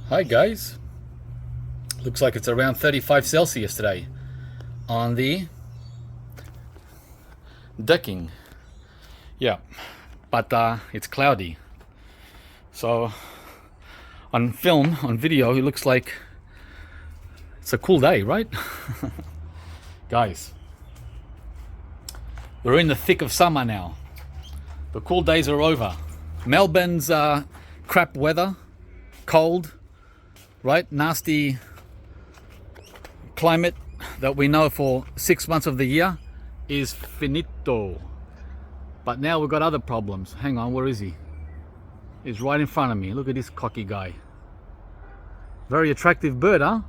Hi guys, looks like it's around 35 Celsius today on the decking. Yeah, but it's cloudy, so on film, on video, it looks like it's a cool day, right? Guys, we're in the thick of summer now. The cool days are over. Melbourne's crap weather, cold, right? Nasty climate that we know for 6 months of the year is finito. But now we've got other problems. Hang on, where is he? He's right in front of me. Look at this cocky guy. Very attractive bird, huh?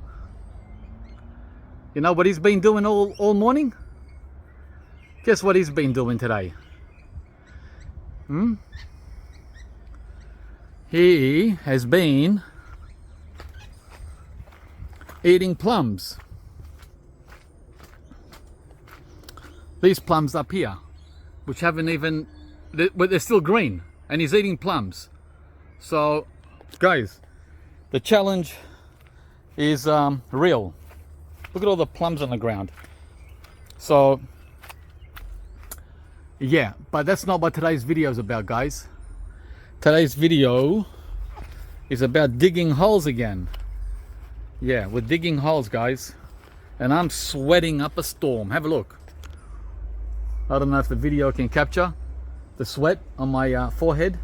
You know what he's been doing all morning? Guess what he's been doing today? He has been eating plums. These plums up here, which haven't even, but they're still green, and he's eating plums. So, guys, the challenge is real. Look at all the plums on the ground. So, yeah, but that's not what today's video is about, guys. Today's video is about digging holes again. Yeah, we're digging holes, guys, and I'm sweating up a storm. Have a look. I don't know if the video can capture the sweat on my forehead.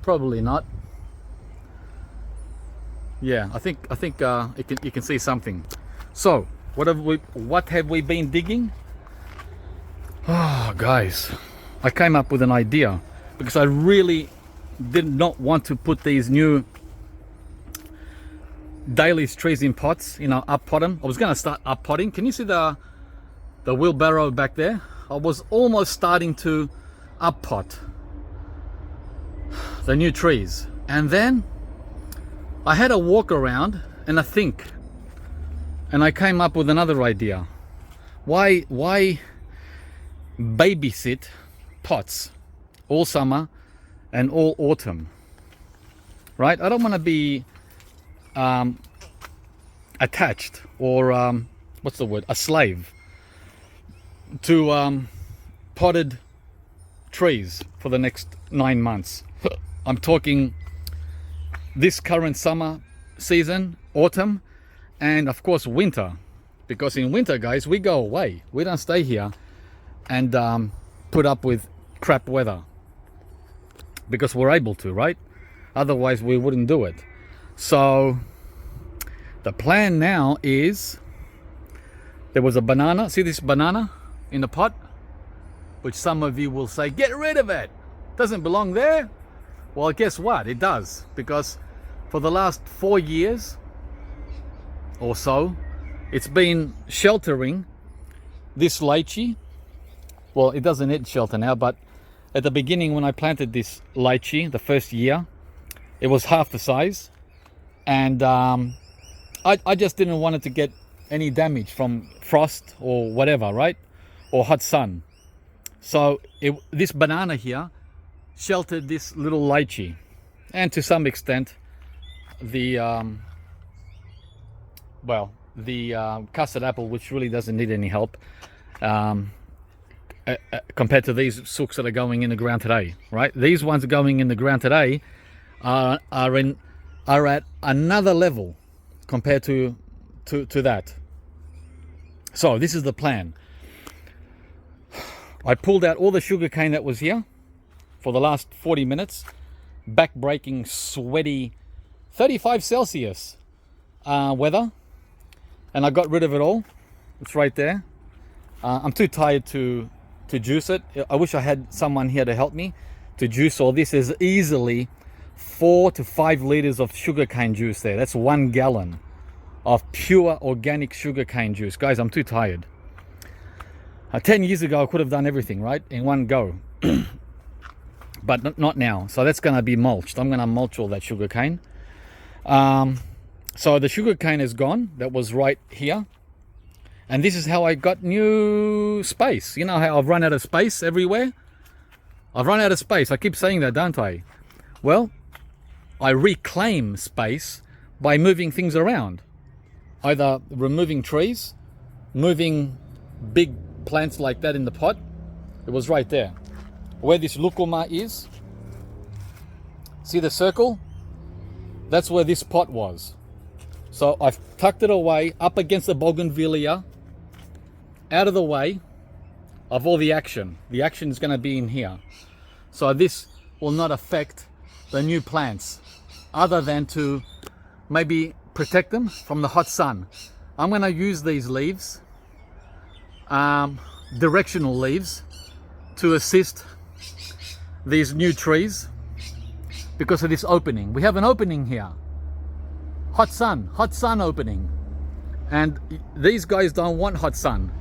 Probably not. Yeah, I think you can see something. So, what have we been digging? Oh, guys, I came up with an idea because I really did not want to put these new Dailies trees in pots, you know, up pot them. I was going to start up potting. Can you see the wheelbarrow back there? I was almost starting to up pot the new trees, and then I had a walk around and a think, and I came up with another idea. Why babysit pots all summer and all autumn, right? I don't want to be attached or what's the word, a slave to potted trees for the next 9 months. I'm talking this current summer season, autumn, and of course winter, because in winter, guys, we go away. We don't stay here and put up with crap weather because we're able to, right? Otherwise we wouldn't do it. So the plan now is, there was a banana. See this banana in the pot? Which some of you will say, get rid of it. Doesn't belong there. Well, guess what? It does. Because for the last 4 years or so, it's been sheltering this lychee. Well, it doesn't need shelter now, but at the beginning when I planted this lychee, the first year, it was half the size. And I just didn't want it to get any damage from frost or whatever, right? Or hot sun. So this banana here sheltered this little lychee, and to some extent the custard apple, which really doesn't need any help compared to these sooks that are going in the ground today, right? These ones going in the ground today are at another level compared to that. So this is the plan. I pulled out all the sugarcane that was here for the last 40 minutes, back-breaking, sweaty, 35 Celsius weather, and I got rid of it all. It's right there. I'm too tired to juice it. I wish I had someone here to help me to juice all this. Is easily 4 to 5 liters of sugarcane juice there. That's 1 gallon of pure organic sugarcane juice. Guys, I'm too tired. 10 years ago, I could have done everything, right, in one go. But not now. So that's going to be mulched. I'm going to mulch all that sugarcane. So the sugarcane is gone. That was right here. And this is how I got new space. You know how I've run out of space everywhere? I've run out of space. I keep saying that, don't I? Well, I reclaim space by moving things around. Either removing trees, moving big plants like that in the pot. It was right there. Where this Lucuma is, see the circle? That's where this pot was. So I've tucked it away up against the bougainvillea, out of the way of all the action. The action is going to be in here. So this will not affect the new plants, other than to maybe protect them from the hot sun. I'm going to use these leaves, directional leaves, to assist these new trees because of this opening. We have an opening here. Hot sun opening. And these guys don't want hot sun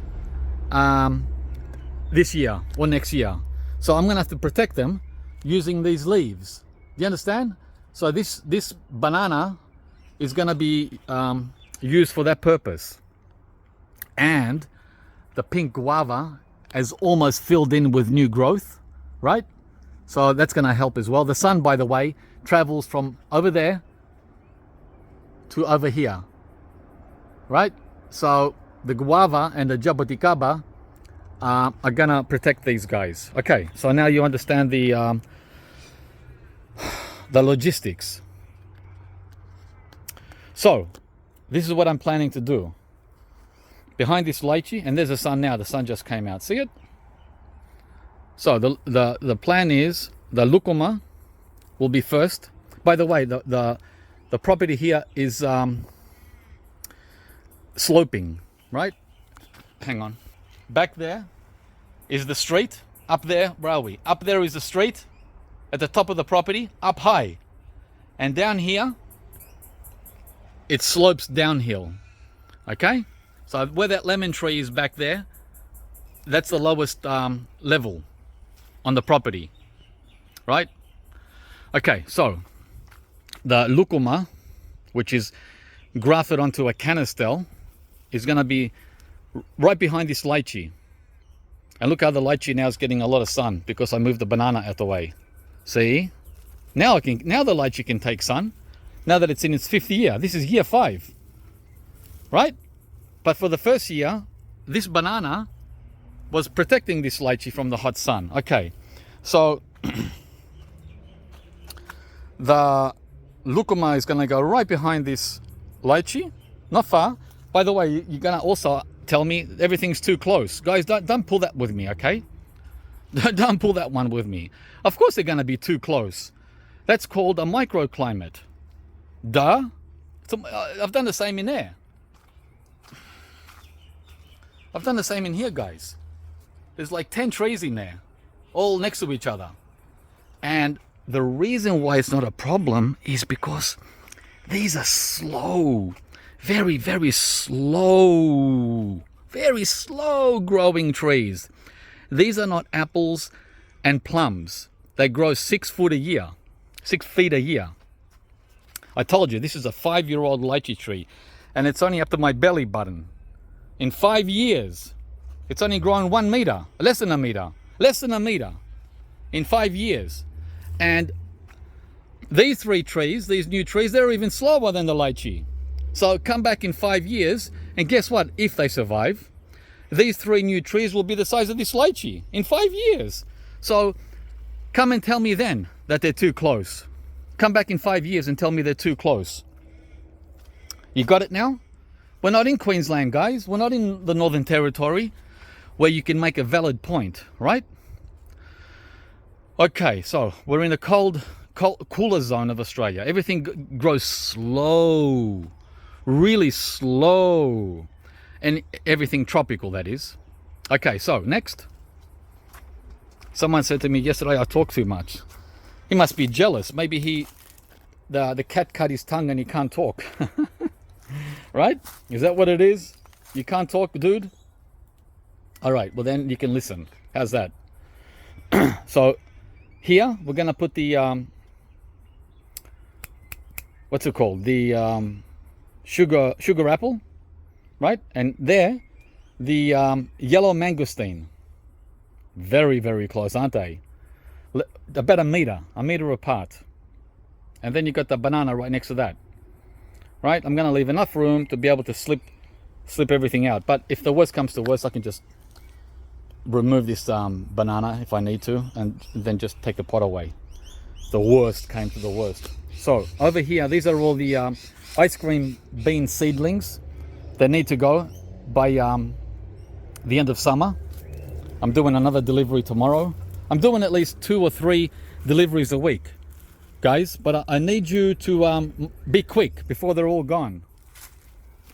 this year or next year. So I'm gonna have to protect them using these leaves. Do you understand? So this banana is gonna be used for that purpose. And the pink guava is almost filled in with new growth, right? So that's gonna help as well. The sun, by the way, travels from over there to over here, right? So the guava and the jaboticaba are gonna protect these guys. Okay, so now you understand the logistics. So this is what I'm planning to do. Behind this lychee, and there's the sun now. The sun just came out. See it? So the plan is the Lucuma will be first. By the way, the property here is sloping, right? Hang on. Back there is the street. Up there, where are we? Up there is the street at the top of the property, up high. And down here, it slopes downhill. Okay? So where that lemon tree is back there, that's the lowest level on the property, right? Okay, so the Lucuma, which is grafted onto a canistel, is going to be right behind this lychee. And look how the lychee now is getting a lot of sun because I moved the banana out the way. See? Now the lychee can take sun. Now that it's in its 5th year. This is year 5. Right? But for the first year, this banana was protecting this lychee from the hot sun. Okay. So the Lucuma is going to go right behind this lychee. Not far. By the way, you're going to also tell me everything's too close. Guys, don't pull that with me, okay? Don't pull that one with me. Of course they're going to be too close. That's called a microclimate. Duh. I've done the same in there. I've done the same in here, guys. There's like 10 trees in there, all next to each other. And the reason why it's not a problem is because these are slow. Very, very slow growing trees. These are not apples and plums. They grow 6 feet a year. I told you, this is a 5-year-old lychee tree, and it's only up to my belly button. In 5 years, it's only grown 1 meter, less than a meter. In 5 years. And these 3 trees, these new trees, they're even slower than the lychee. So come back in 5 years, and guess what? If they survive, these 3 new trees will be the size of this lychee in 5 years. So come and tell me then that they're too close. Come back in 5 years and tell me they're too close. You got it now? We're not in Queensland, guys. We're not in the Northern Territory where you can make a valid point, right? Okay, so we're in the cooler zone of Australia. Everything grows slow. Really slow, and everything tropical, that is. Okay, so next. Someone said to me yesterday I talk too much. He must be jealous. Maybe the cat cut his tongue and he can't talk. Right? Is that what it is? You can't talk, dude? All right, well then you can listen. How's that? So here we're gonna put the what's it called? The sugar apple, right? And there, the yellow mangosteen. Very, very close, aren't they? About a meter apart. and then you got the banana right next to that. Right? I'm gonna leave enough room to be able to slip everything out. But if the worst comes to worst, I can just remove this banana if I need to, and then just take the pot away. The worst came to the worst. So over here, these are all the ice cream bean seedlings that need to go by the end of summer. I'm doing another delivery tomorrow. I'm doing at least 2 or 3 deliveries a week, guys, but I need you to be quick before they're all gone.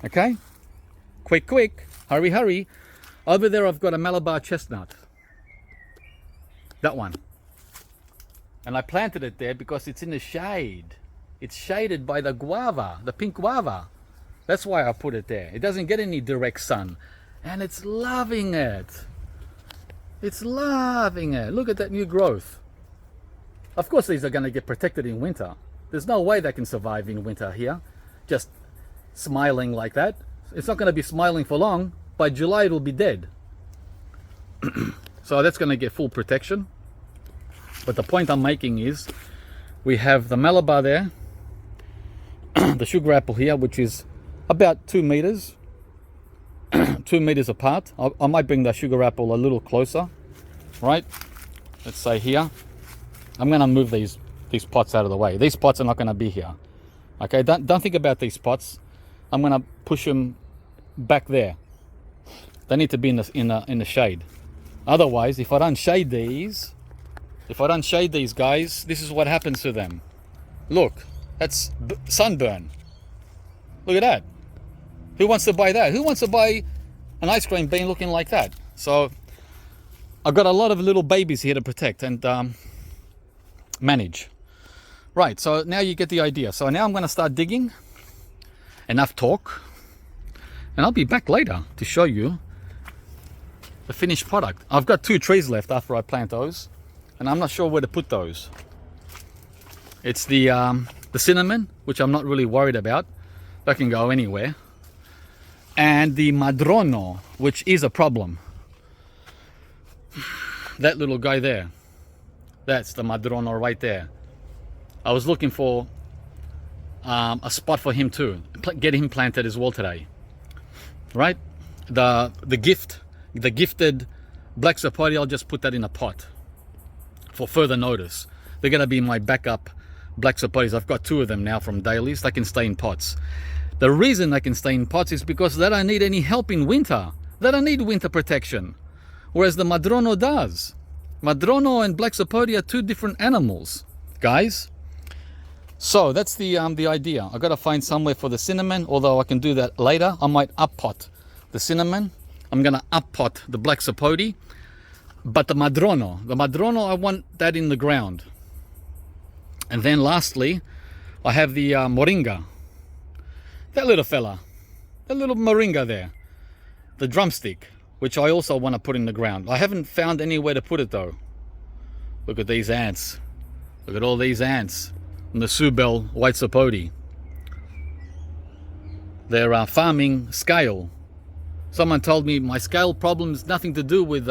Okay? Quick, hurry. Over there I've got a Malabar chestnut. That one. And I planted it there because it's in the shade. It's shaded by the guava, the pink guava. That's why I put it there. It doesn't get any direct sun. And it's loving it. It's loving it. Look at that new growth. Of course these are going to get protected in winter. There's no way they can survive in winter here. Just smiling like that. It's not going to be smiling for long. By July it'll be dead. So that's going to get full protection. But the point I'm making is we have the Malabar there. The sugar apple here, which is about 2 meters. 2 meters apart. I might bring the sugar apple a little closer, right? Let's say here. I'm going to move these pots out of the way. These pots are not going to be here. Okay, don't think about these pots. I'm going to push them back there. They need to be in the shade. Otherwise, if I don't shade these guys, this is what happens to them. Look, that's sunburn. Look at that. Who wants to buy that? Who wants to buy an ice cream bean looking like that? So I've got a lot of little babies here to protect and manage. Right, so now you get the idea. So now I'm going to start digging. Enough talk. And I'll be back later to show you the finished product. I've got 2 trees left after I plant those. And I'm not sure where to put those. It's the cinnamon, which I'm not really worried about. That can go anywhere. And the madrono, which is a problem. That little guy there. That's the madrono right there. I was looking for a spot for him too. Get him planted as well today. Right? The gifted black sapoti, I'll just put that in a pot for further notice. They're going to be my backup black sapotis. I've got 2 of them now from dailies. They can stay in pots. The reason they can stay in pots is because they don't need any help in winter. They don't need winter protection. Whereas the madrono does. Madrono and black sapoti are 2 different animals, guys. So that's the idea. I've got to find somewhere for the cinnamon, although I can do that later. I might up pot the cinnamon. I'm going to up pot the black sapoti. But the madrono, I want that in the ground. And then lastly, I have the moringa. That little fella. That little moringa there. The drumstick, which I also want to put in the ground. I haven't found anywhere to put it though. Look at these ants. Look at all these ants. And the Subel white sapoti. They're farming scale. Someone told me my scale problem is nothing to do with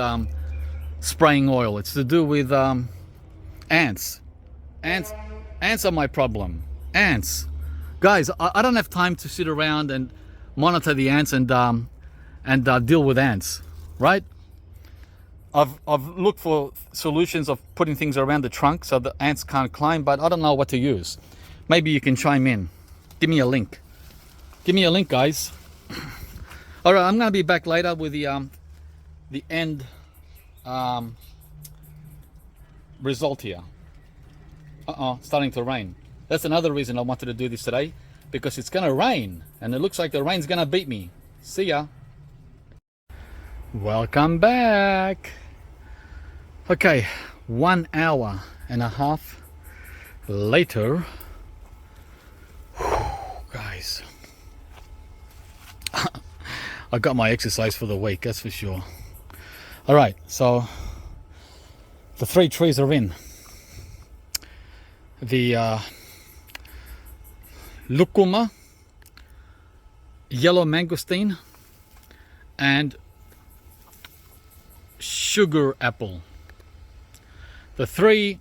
spraying oil. It's to do with ants. Ants are my problem. Ants. Guys, I don't have time to sit around and monitor the ants and deal with ants, right? I've looked for solutions of putting things around the trunk so the ants can't climb, but I don't know what to use. Maybe you can chime in. Give me a link. Give me a link, guys. All right, I'm going to be back later with the end result here. Starting to rain. That's another reason I wanted to do this today, because it's going to rain and it looks like the rain's going to beat me. See ya. Welcome back. Okay, 1 hour and a half later. Whew, guys, I got my exercise for the week, that's for sure. All right, so the 3 trees are in. The Lucuma, yellow mangosteen, and sugar apple. The three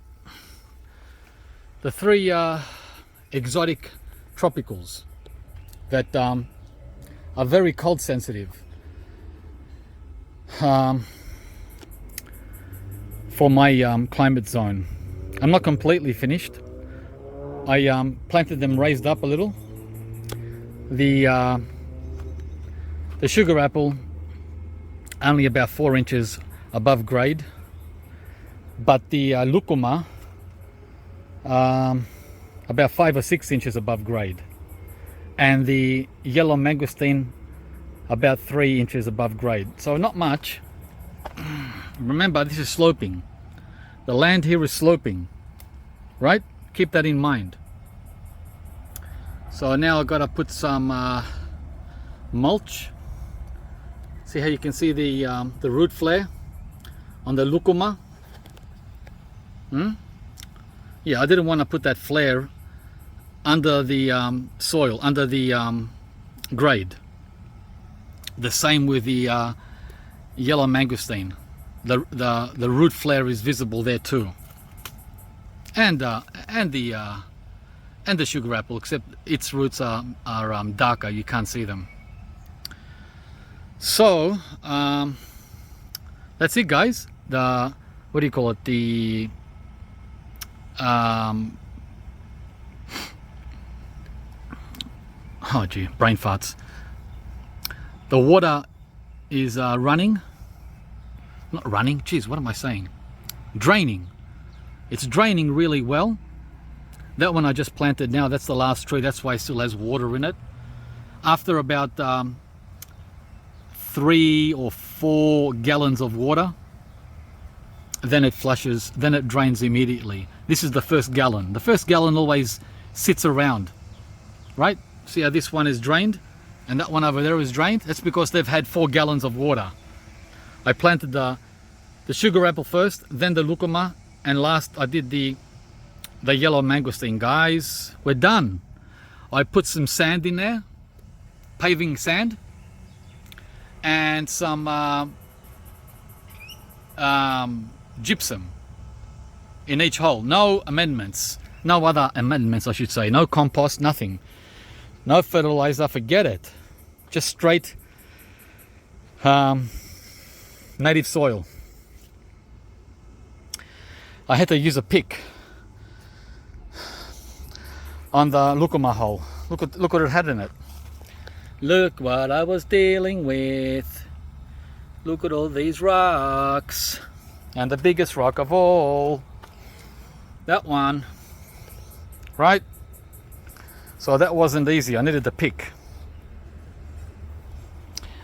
exotic tropicals that are very cold sensitive. For my climate zone. I'm not completely finished. I planted them raised up a little. The sugar apple only about 4 inches above grade, but the Lucuma about 5 or 6 inches above grade, and the yellow mangosteen about 3 inches above grade. So not much. Remember, this is sloping. The land here is sloping, right? Keep that in mind. So now I've got to put some mulch. See how you can see the root flare on the Lucuma? Yeah, I didn't want to put that flare under the soil, under the grade. The same with the yellow mangosteen. The root flare is visible there too, and the sugar apple, except its roots are darker. You can't see them. So that's it, guys. The, what do you call it? The oh gee, brain farts. The water is running. Not running, geez, what am I saying? Draining. It's draining really well. That one I just planted now, that's the last tree, that's why it still has water in it. After about 3 or 4 gallons of water, then it flushes, then it drains immediately. This is the first gallon. The first gallon always sits around, right? See how this one is drained and that one over there is drained? That's because they've had 4 gallons of water. I planted the sugar apple first, then the Lucuma, and last I did the yellow mangosteen. Guys, we're done. I put some sand in there, paving sand, and some gypsum in each hole. No amendments, no other amendments I should say, no compost, nothing, no fertilizer, forget it, just straight native soil. I had to use a pick on the Lucuma hole. Look what it had in it. Look what I was dealing with. Look at all these rocks. And the biggest rock of all, that one, right? So that wasn't easy. I needed the pick.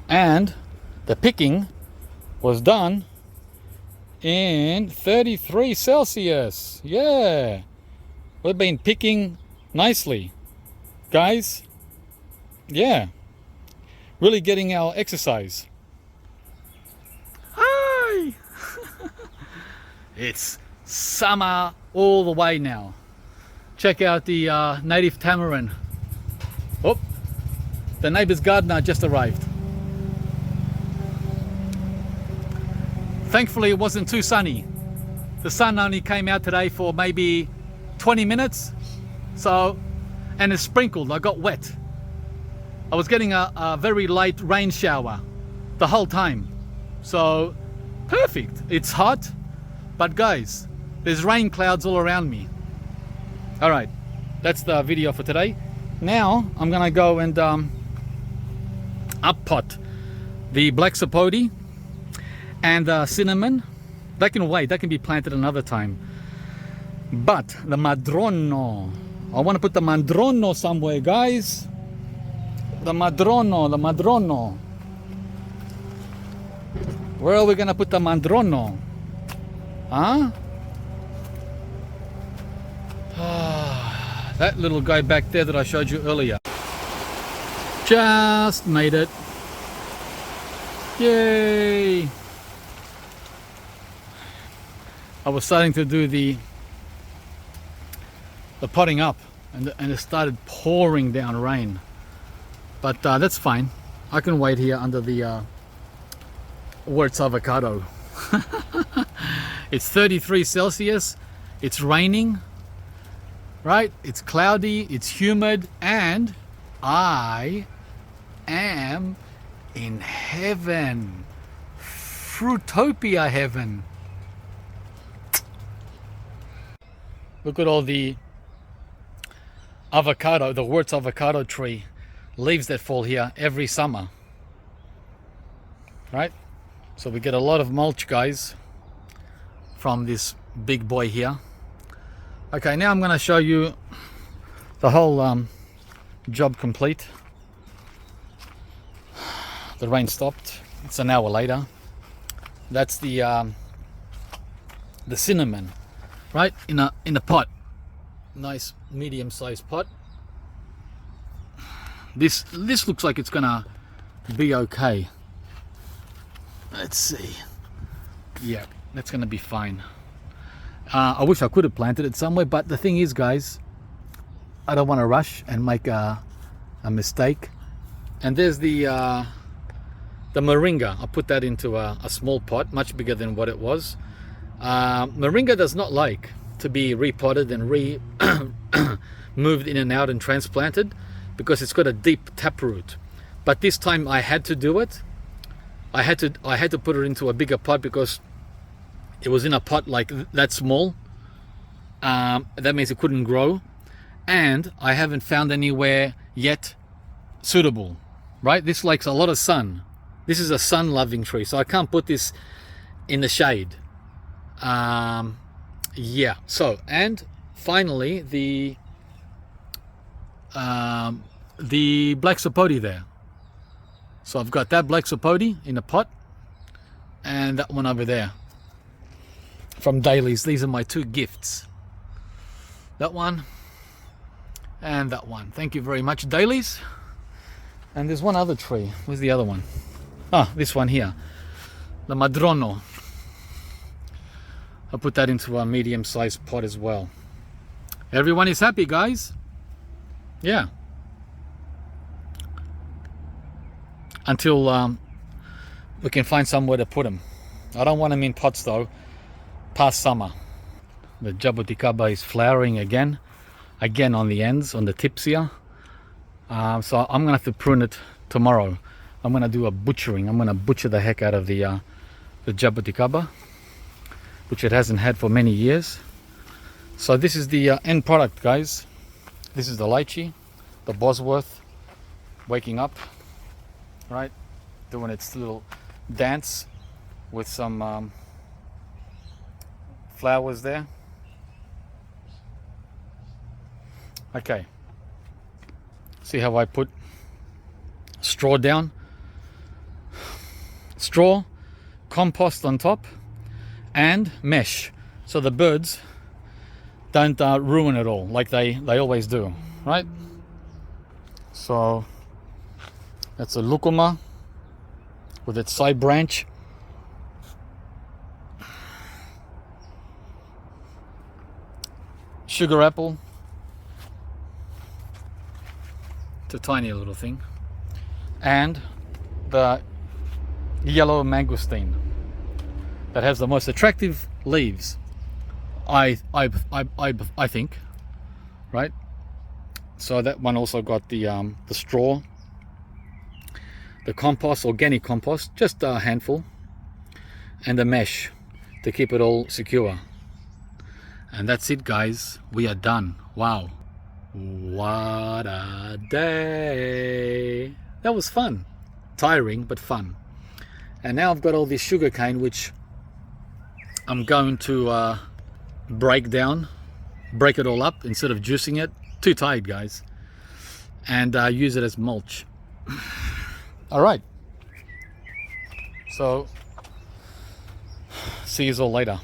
And the picking was done in 33 Celsius. Yeah, we've been picking nicely, guys. Yeah, really getting our exercise. Hi. It's summer all the way now. Check out the native tamarind. Oh, the neighbor's gardener just arrived. Thankfully it wasn't too sunny. The sun only came out today for maybe 20 minutes. So, and it sprinkled, I got wet. I was getting a very light rain shower the whole time. So, perfect. It's hot, but guys, there's rain clouds all around me. All right, that's the video for today. Now, I'm gonna go and up pot the black sapote and cinnamon. That can wait, that can be planted another time. But the madrono, I want to put the madrono somewhere, guys. The madrono. Where are we gonna put the madrono? Huh? That little guy back there that I showed you earlier. Just made it. Yay! I was starting to do the potting up, and it started pouring down rain. But that's fine. I can wait here under the Wertz avocado. It's 33 Celsius. It's raining. right? It's cloudy, it's humid, and I am in heaven. Fruitopia heaven. Look at all the avocado, the Wirtz avocado tree leaves that fall here every summer, right? So we get a lot of mulch, guys, from this big boy here. Okay, now I'm going to show you the whole job complete. The rain stopped. It's an hour later. That's the cinnamon, right? In a pot, nice medium-sized pot. This looks like it's gonna be okay. Let's see. Yeah, that's gonna be fine. I wish I could have planted it somewhere, but the thing is, guys, I don't want to rush and make a mistake. And there's the moringa. I put that into a small pot, much bigger than what it was. Moringa does not like to be repotted and moved in and out and transplanted, because it's got a deep taproot. But this time I had to do it. I had to put it into a bigger pot because it was in a pot like that small. That means it couldn't grow, and I haven't found anywhere yet suitable. Right? This likes a lot of sun. This is a sun-loving tree, so I can't put this in the shade. Yeah. So, and finally the black sapote there. So I've got that black sapote in a pot, and that one over there from Dailies. These are my two gifts. That one and that one. Thank you very much, Dailies. And there's one other tree. Where's the other one? Ah, this one here, the Madrono. I'll put that into a medium-sized pot as well. Everyone is happy, guys. Yeah. Until we can find somewhere to put them. I don't want them in pots though, past summer. The jabuticaba is flowering again on the ends, on the tips here. So I'm gonna have to prune it tomorrow. I'm gonna do a butchering. I'm gonna butcher the heck out of the jabuticaba, which it hasn't had for many years. So this is the end product, guys. This is the lychee, the Bosworth, waking up, right? Doing its little dance with some flowers there. Okay. See how I put straw down? Straw, compost on top, and mesh, so the birds don't ruin it all like they always do, right? So that's a Lucuma with its side branch. Sugar apple. It's a tiny little thing. And the yellow mangosteen that has the most attractive leaves, I think, right? So that one also got the straw, the compost, organic compost, just a handful, and the mesh to keep it all secure. And that's it, guys. We are done. Wow, what a day. That was fun. Tiring, but fun. And now I've got all this sugar cane, which I'm going to break it all up instead of juicing it. Too tired, guys. And use it as mulch. All right. So, see you all later.